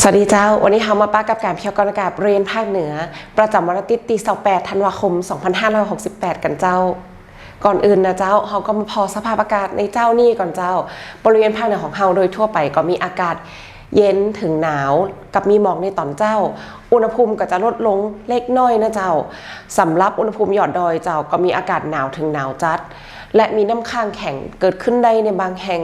วัสดีเจ้าวันนี้เรามาป้ากับการพยากรณ์อากาศบริเวณภาคเหนือประจำวันอาทิตย์ที่28ธันวาคม2568กันเจ้าก่อนอื่นนะเจ้าเราก็มาพอสภาพอากาศในเจ้านี่ก่อนเจ้าบริเวณภาคเหนือของเราโดยทั่วไปก็มีอากาศเย็นถึงหนาวกับมีหมอกในตอนเจ้าอุณหภูมิก็จะลดลงเล็กน้อยนะเจ้าสำหรับอุณหภูมิยอดดอยเจ้าก็มีอากาศหนาวถึงหนาวจัดและมีน้ำค้างแข็งเกิดขึ้นได้ในบางแห่ง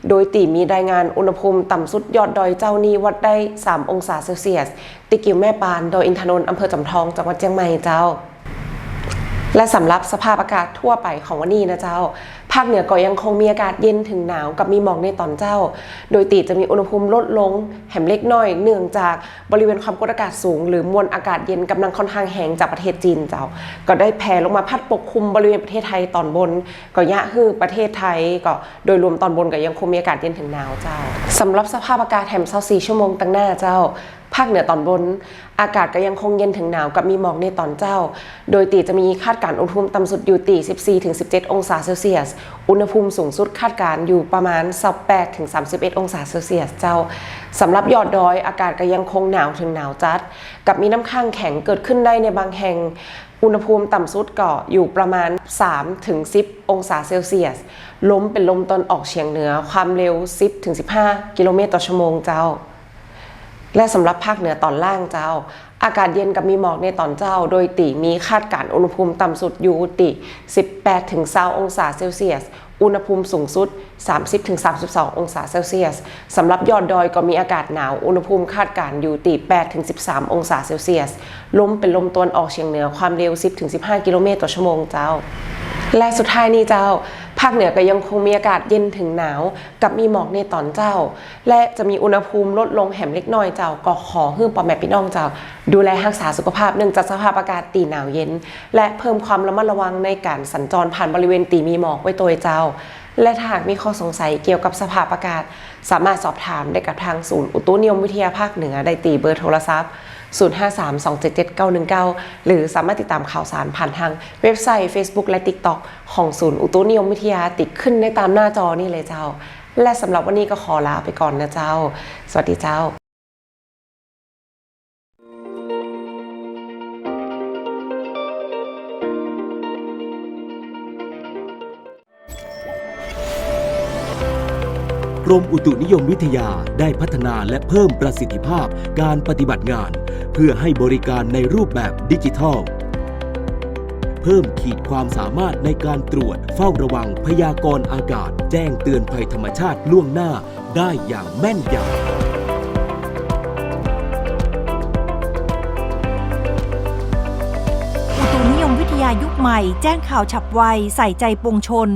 โดยตีมีรายงานอุณหภูมิต่ำสุดยอดดอยเจ้านี้วัดได้3องศาเซลเซียสติกิวแม่ปานดอยอินทนนท์อำเภอจำทองจังหวัดเชียงใหม่เจ้าและสำหรับสภาพอากาศทั่วไปของวันนี้นะเจ้าภาคเหนือก็ยังคงมีอากาศเย็นถึงหนาวกับมีหมอกในตอนเจ้าโดยตีจะมีอุณหภูมิลดลงแหมเล็กน้อยเนื่องจากบริเวณความกดอากาศสูงหรือมวลอากาศเย็นกำลังค่อนข้างแห้งจากประเทศจีนเจ้าก็ได้แผ่ลงมาพัดปกคลุมบริเวณประเทศไทยตอนบนก็ยะฮือประเทศไทยก็โดยรวมตอนบนก็ยังคงมีอากาศเย็นถึงหนาวเจ้าสำหรับสภาพอากาศแถม24ชั่วโมงตั้งหน้าเจ้าภาคเหนือตอนบนอากาศก็ยังคงเย็นถึงหนาวกับมีหมอกในตอนเจ้าโดยตีจะมีคาดการณ์อุณหภูมิต่ำสุดอยู่ตี14-17องศาเซลเซียสอุณหภูมิสูงสุดคาดการณ์อยู่ประมาณ28-31องศาเซลเซียสเจ้าสำหรับยอดดอยอากาศก็ยังคงหนาวถึงหนาวจัดกับมีน้ำค้างแข็งเกิดขึ้นได้ในบางแห่งอุณหภูมิต่ำสุดก็อยู่ประมาณ3-10องศาเซลเซียสลมเป็นลมตะวันออกเฉียงเหนือความเร็ว10-15กิโลเมตรต่อชั่วโมงเจ้าและสำหรับภาคเหนือตอนล่างเจ้าอากาศเย็นกับมีหมอกในตอนเจ้าโดยตีมีคาดการณ์อุณหภูมิต่ำสุดอยู่ที่18-20องศาเซลเซียสอุณหภูมิสูงสุด30-32องศาเซลเซียสสำหรับยอดดอยก็มีอากาศหนาวอุณหภูมิคาดการณ์อยู่ที่8-13องศาเซลเซียสลมเป็นลมตะวันออกเฉียงเหนือความเร็ว10-15กิโลเมตรต่อชั่วโมงเจ้าและสุดท้ายนี้เจ้าภาคเหนือก็ยังคงมีอากาศเย็นถึงหนาวกับมีหมอกในตอนเจ้าและจะมีอุณหภูมิลดลงแหมเล็กน้อยเจ้าก็ขอฮื้อปอแม่พี่น้องเจ้าดูแลรักษาสุขภาพเนื่องจากสภาพอากาศตีหนาวเย็นและเพิ่มความระมัดระวังในการสัญจรผ่านบริเวณตีมีหมอกไว้ตัวเจ้าและถ้าหากมีข้อสงสัยเกี่ยวกับสภาพอากาศสามารถสอบถามได้กับทางศูนย์อุตุนิยมวิทยาภาคเหนือได้ตีเบอร์โทรศัพท์0532777919หรือสามารถติดตามข่าวสารผ่านทางเว็บไซต์ Facebook และ TikTok ของศูนย์อุตุนิยมวิทยาติดขึ้นในตามหน้าจอนี่เลยเจ้าและสำหรับวันนี้ก็ขอลาไปก่อนนะเจ้าสวัสดีเจ้ากรมอุตุนิยมวิทยาได้พัฒนาและเพิ่มประสิทธิภาพการปฏิบัติงานเพื่อให้บริการในรูปแบบดิจิทัลเพิ่มขีดความสามารถในการตรวจเฝ้าระวังพยากรณ์อากาศแจ้งเตือนภัยธรรมชาติล่วงหน้าได้อย่างแม่นยำอุตุนิยมวิทยายุคใหม่แจ้งข่าวฉับไวใส่ใจปวงชน